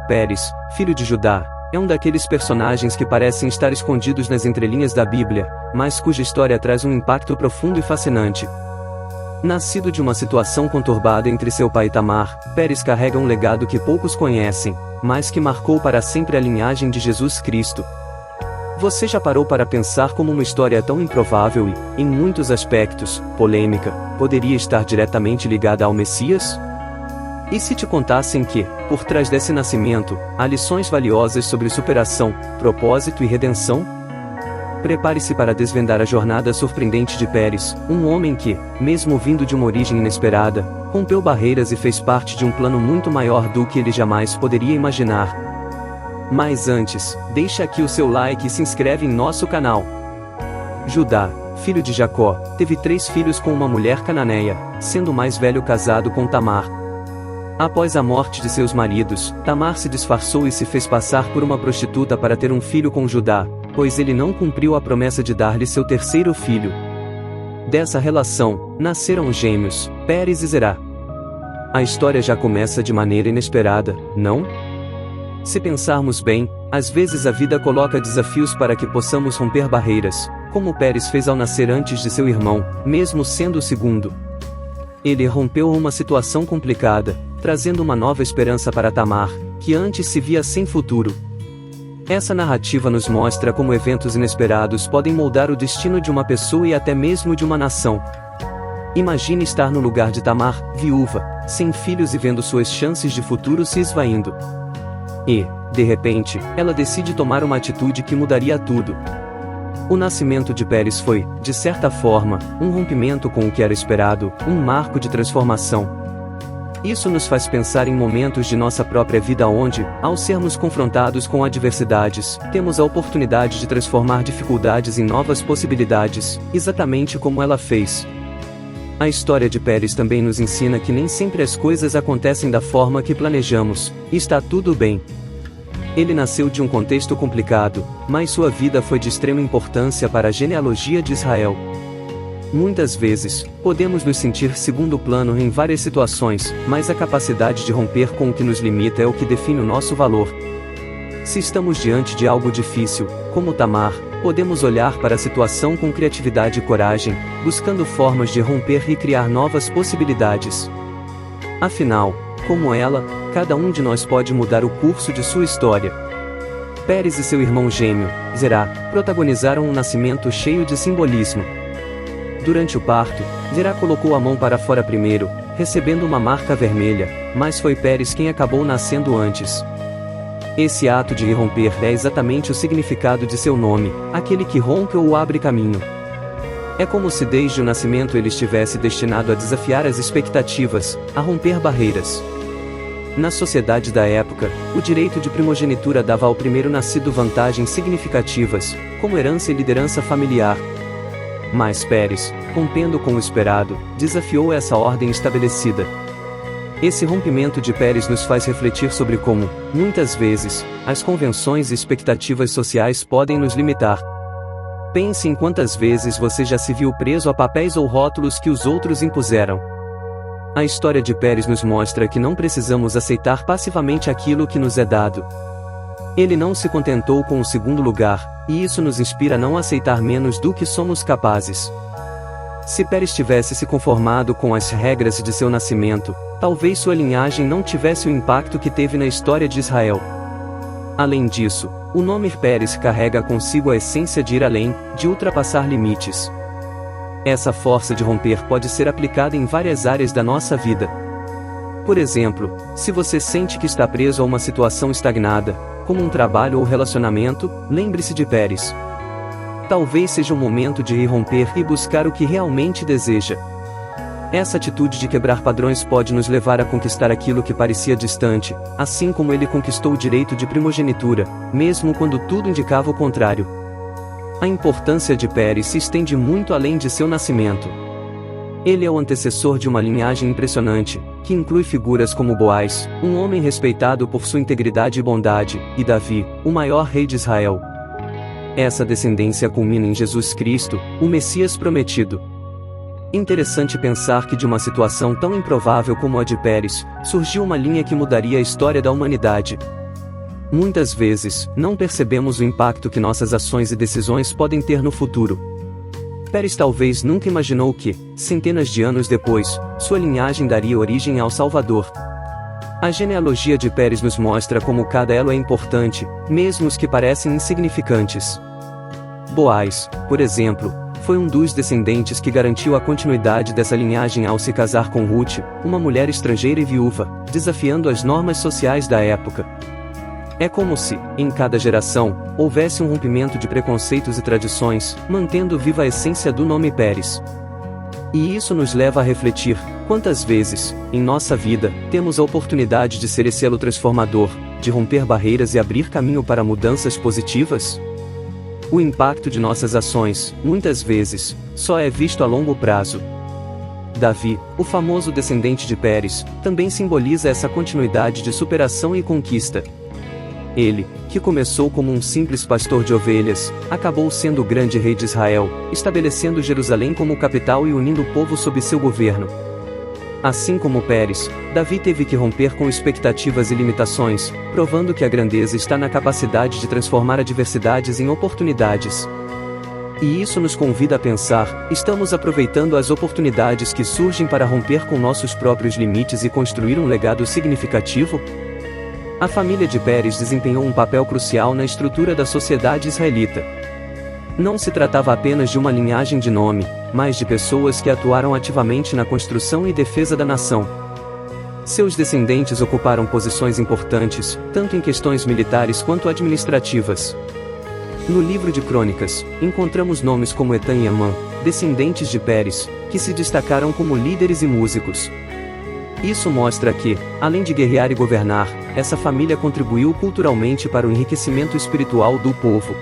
Pérez, filho de Judá, é um daqueles personagens que parecem estar escondidos nas entrelinhas da Bíblia, mas cuja história traz um impacto profundo e fascinante. Nascido de uma situação conturbada entre seu pai e Tamar, Pérez carrega um legado que poucos conhecem, mas que marcou para sempre a linhagem de Jesus Cristo. Você já parou para pensar como uma história tão improvável e, em muitos aspectos, polêmica, poderia estar diretamente ligada ao Messias? E se te contassem que, por trás desse nascimento, há lições valiosas sobre superação, propósito e redenção? Prepare-se para desvendar a jornada surpreendente de Pérez, um homem que, mesmo vindo de uma origem inesperada, rompeu barreiras e fez parte de um plano muito maior do que ele jamais poderia imaginar. Mas antes, deixa aqui o seu like e se inscreve em nosso canal. Judá, filho de Jacó, teve 3 filhos com uma mulher cananeia, sendo o mais velho casado com Tamar. Após a morte de seus maridos, Tamar se disfarçou e se fez passar por uma prostituta para ter um filho com Judá, pois ele não cumpriu a promessa de dar-lhe seu 3º filho. Dessa relação, nasceram gêmeos, Pérez e Zerá. A história já começa de maneira inesperada, não? Se pensarmos bem, às vezes a vida coloca desafios para que possamos romper barreiras, como Pérez fez ao nascer antes de seu irmão, mesmo sendo o segundo. Ele rompeu uma situação complicada, trazendo uma nova esperança para Tamar, que antes se via sem futuro. Essa narrativa nos mostra como eventos inesperados podem moldar o destino de uma pessoa e até mesmo de uma nação. Imagine estar no lugar de Tamar, viúva, sem filhos e vendo suas chances de futuro se esvaindo. E, de repente, ela decide tomar uma atitude que mudaria tudo. O nascimento de Pérez foi, de certa forma, um rompimento com o que era esperado, um marco de transformação. Isso nos faz pensar em momentos de nossa própria vida onde, ao sermos confrontados com adversidades, temos a oportunidade de transformar dificuldades em novas possibilidades, exatamente como ela fez. A história de Pérez também nos ensina que nem sempre as coisas acontecem da forma que planejamos, e está tudo bem. Ele nasceu de um contexto complicado, mas sua vida foi de extrema importância para a genealogia de Israel. Muitas vezes, podemos nos sentir segundo plano em várias situações, mas a capacidade de romper com o que nos limita é o que define o nosso valor. Se estamos diante de algo difícil, como Tamar, podemos olhar para a situação com criatividade e coragem, buscando formas de romper e criar novas possibilidades. Afinal, como ela, cada um de nós pode mudar o curso de sua história. Pérez e seu irmão gêmeo, Zerá, protagonizaram um nascimento cheio de simbolismo. Durante o parto, Zerá colocou a mão para fora primeiro, recebendo uma marca vermelha, mas foi Pérez quem acabou nascendo antes. Esse ato de irromper é exatamente o significado de seu nome, aquele que rompe ou abre caminho. É como se desde o nascimento ele estivesse destinado a desafiar as expectativas, a romper barreiras. Na sociedade da época, o direito de primogenitura dava ao primeiro nascido vantagens significativas, como herança e liderança familiar. Mas Pérez, rompendo com o esperado, desafiou essa ordem estabelecida. Esse rompimento de Pérez nos faz refletir sobre como, muitas vezes, as convenções e expectativas sociais podem nos limitar. Pense em quantas vezes você já se viu preso a papéis ou rótulos que os outros impuseram. A história de Pérez nos mostra que não precisamos aceitar passivamente aquilo que nos é dado. Ele não se contentou com o segundo lugar, e isso nos inspira a não aceitar menos do que somos capazes. Se Pérez tivesse se conformado com as regras de seu nascimento, talvez sua linhagem não tivesse o impacto que teve na história de Israel. Além disso, o nome Pérez carrega consigo a essência de ir além, de ultrapassar limites. Essa força de romper pode ser aplicada em várias áreas da nossa vida. Por exemplo, se você sente que está preso a uma situação estagnada, como um trabalho ou relacionamento, lembre-se de Pérez. Talvez seja o momento de irromper e buscar o que realmente deseja. Essa atitude de quebrar padrões pode nos levar a conquistar aquilo que parecia distante, assim como ele conquistou o direito de primogenitura, mesmo quando tudo indicava o contrário. A importância de Pérez se estende muito além de seu nascimento. Ele é o antecessor de uma linhagem impressionante, que inclui figuras como Boaz, um homem respeitado por sua integridade e bondade, e Davi, o maior rei de Israel. Essa descendência culmina em Jesus Cristo, o Messias prometido. Interessante pensar que de uma situação tão improvável como a de Pérez, surgiu uma linha que mudaria a história da humanidade. Muitas vezes, não percebemos o impacto que nossas ações e decisões podem ter no futuro. Pérez talvez nunca imaginou que, centenas de anos depois, sua linhagem daria origem ao Salvador. A genealogia de Pérez nos mostra como cada elo é importante, mesmo os que parecem insignificantes. Boaz, por exemplo, foi um dos descendentes que garantiu a continuidade dessa linhagem ao se casar com Ruth, uma mulher estrangeira e viúva, desafiando as normas sociais da época. É como se, em cada geração, houvesse um rompimento de preconceitos e tradições, mantendo viva a essência do nome Pérez. E isso nos leva a refletir: quantas vezes, em nossa vida, temos a oportunidade de ser esse elo transformador, de romper barreiras e abrir caminho para mudanças positivas? O impacto de nossas ações, muitas vezes, só é visto a longo prazo. Davi, o famoso descendente de Pérez, também simboliza essa continuidade de superação e conquista. Ele, que começou como um simples pastor de ovelhas, acabou sendo o grande rei de Israel, estabelecendo Jerusalém como capital e unindo o povo sob seu governo. Assim como Pérez, Davi teve que romper com expectativas e limitações, provando que a grandeza está na capacidade de transformar adversidades em oportunidades. E isso nos convida a pensar: estamos aproveitando as oportunidades que surgem para romper com nossos próprios limites e construir um legado significativo? A família de Pérez desempenhou um papel crucial na estrutura da sociedade israelita. Não se tratava apenas de uma linhagem de nome, mas de pessoas que atuaram ativamente na construção e defesa da nação. Seus descendentes ocuparam posições importantes, tanto em questões militares quanto administrativas. No livro de Crônicas, encontramos nomes como Etan e Amã, descendentes de Pérez, que se destacaram como líderes e músicos. Isso mostra que, além de guerrear e governar, essa família contribuiu culturalmente para o enriquecimento espiritual do povo.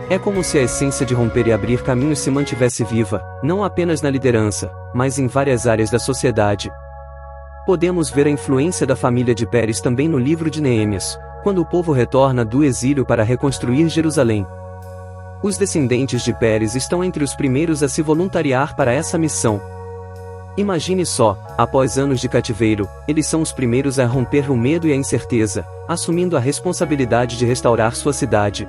É como se a essência de romper e abrir caminhos se mantivesse viva, não apenas na liderança, mas em várias áreas da sociedade. Podemos ver a influência da família de Pérez também no livro de Neemias, quando o povo retorna do exílio para reconstruir Jerusalém. Os descendentes de Pérez estão entre os primeiros a se voluntariar para essa missão. Imagine só, após anos de cativeiro, eles são os primeiros a romper o medo e a incerteza, assumindo a responsabilidade de restaurar sua cidade.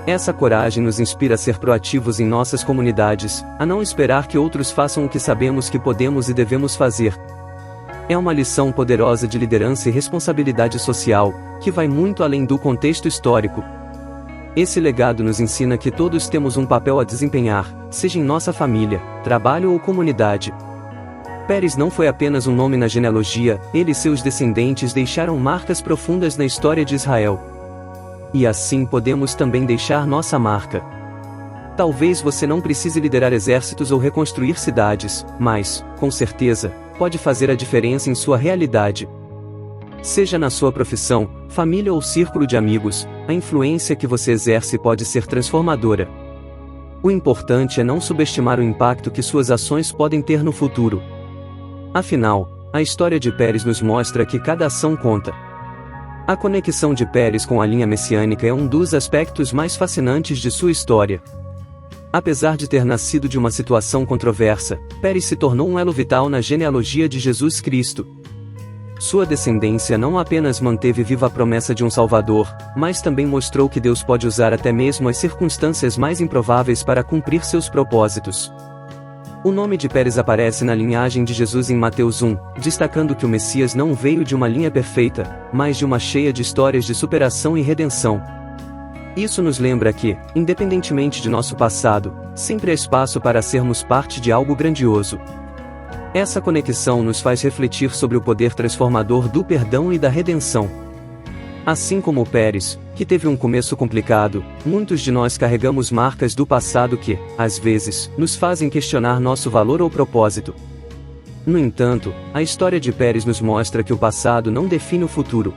Essa coragem nos inspira a ser proativos em nossas comunidades, a não esperar que outros façam o que sabemos que podemos e devemos fazer. É uma lição poderosa de liderança e responsabilidade social, que vai muito além do contexto histórico. Esse legado nos ensina que todos temos um papel a desempenhar, seja em nossa família, trabalho ou comunidade. Pérez não foi apenas um nome na genealogia, ele e seus descendentes deixaram marcas profundas na história de Israel. E assim podemos também deixar nossa marca. Talvez você não precise liderar exércitos ou reconstruir cidades, mas, com certeza, pode fazer a diferença em sua realidade. Seja na sua profissão, família ou círculo de amigos, a influência que você exerce pode ser transformadora. O importante é não subestimar o impacto que suas ações podem ter no futuro. Afinal, a história de Pérez nos mostra que cada ação conta. A conexão de Pérez com a linha messiânica é um dos aspectos mais fascinantes de sua história. Apesar de ter nascido de uma situação controversa, Pérez se tornou um elo vital na genealogia de Jesus Cristo. Sua descendência não apenas manteve viva a promessa de um Salvador, mas também mostrou que Deus pode usar até mesmo as circunstâncias mais improváveis para cumprir seus propósitos. O nome de Pérez aparece na linhagem de Jesus em Mateus 1, destacando que o Messias não veio de uma linha perfeita, mas de uma cheia de histórias de superação e redenção. Isso nos lembra que, independentemente de nosso passado, sempre há espaço para sermos parte de algo grandioso. Essa conexão nos faz refletir sobre o poder transformador do perdão e da redenção. Assim como Pérez, que teve um começo complicado, muitos de nós carregamos marcas do passado que, às vezes, nos fazem questionar nosso valor ou propósito. No entanto, a história de Pérez nos mostra que o passado não define o futuro.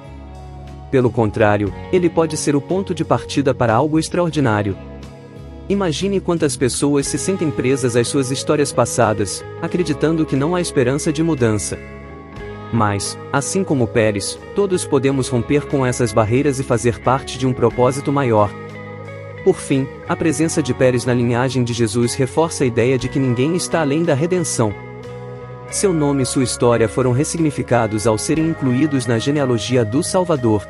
Pelo contrário, ele pode ser o ponto de partida para algo extraordinário. Imagine quantas pessoas se sentem presas às suas histórias passadas, acreditando que não há esperança de mudança. Mas, assim como Pérez, todos podemos romper com essas barreiras e fazer parte de um propósito maior. Por fim, a presença de Pérez na linhagem de Jesus reforça a ideia de que ninguém está além da redenção. Seu nome e sua história foram ressignificados ao serem incluídos na genealogia do Salvador.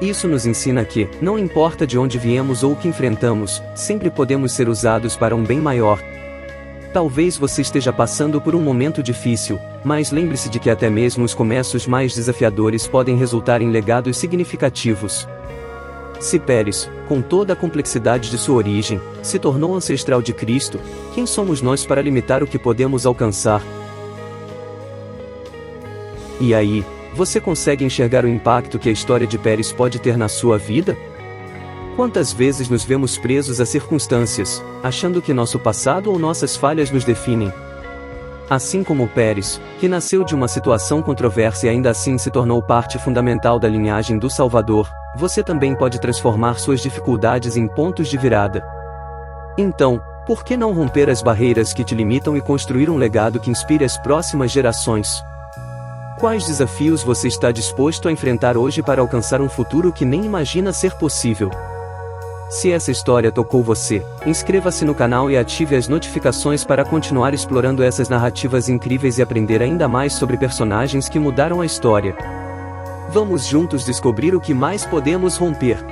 Isso nos ensina que, não importa de onde viemos ou o que enfrentamos, sempre podemos ser usados para um bem maior. Talvez você esteja passando por um momento difícil, mas lembre-se de que até mesmo os começos mais desafiadores podem resultar em legados significativos. Se Pérez, com toda a complexidade de sua origem, se tornou ancestral de Cristo, quem somos nós para limitar o que podemos alcançar? E aí, você consegue enxergar o impacto que a história de Pérez pode ter na sua vida? Quantas vezes nos vemos presos a circunstâncias, achando que nosso passado ou nossas falhas nos definem? Assim como Pérez, que nasceu de uma situação controversa e ainda assim se tornou parte fundamental da linhagem do Salvador, você também pode transformar suas dificuldades em pontos de virada. Então, por que não romper as barreiras que te limitam e construir um legado que inspire as próximas gerações? Quais desafios você está disposto a enfrentar hoje para alcançar um futuro que nem imagina ser possível? Se essa história tocou você, inscreva-se no canal e ative as notificações para continuar explorando essas narrativas incríveis e aprender ainda mais sobre personagens que mudaram a história. Vamos juntos descobrir o que mais podemos romper.